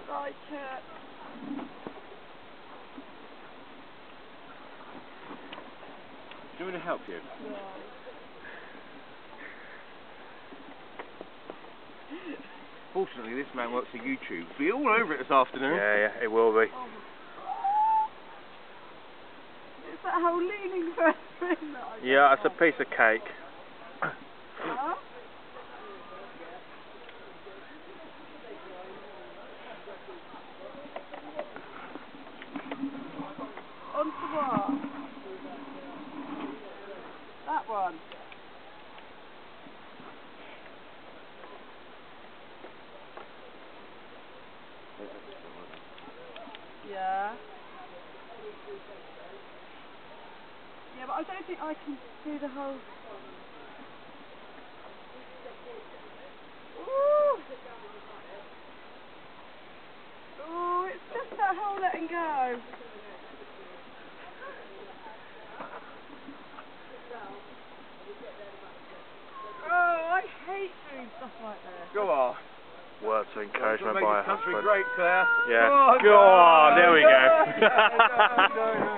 like it. Do you want me to help you? No. Fortunately, this man works for YouTube. Be all over it this afternoon. Yeah, it will be. Oh. Is that whole leaning further in that I Yeah, it's a piece of cake. Huh? Onto what? That one. Yeah. Yeah, but I don't think I can do the whole... Ooh! Oh, it's just that whole letting go. Oh, I hate doing stuff like this. Go on. Words of encouragement Make by this a country husband. great, Claire. Yeah. Go on, Go on, there we go. No, no, no.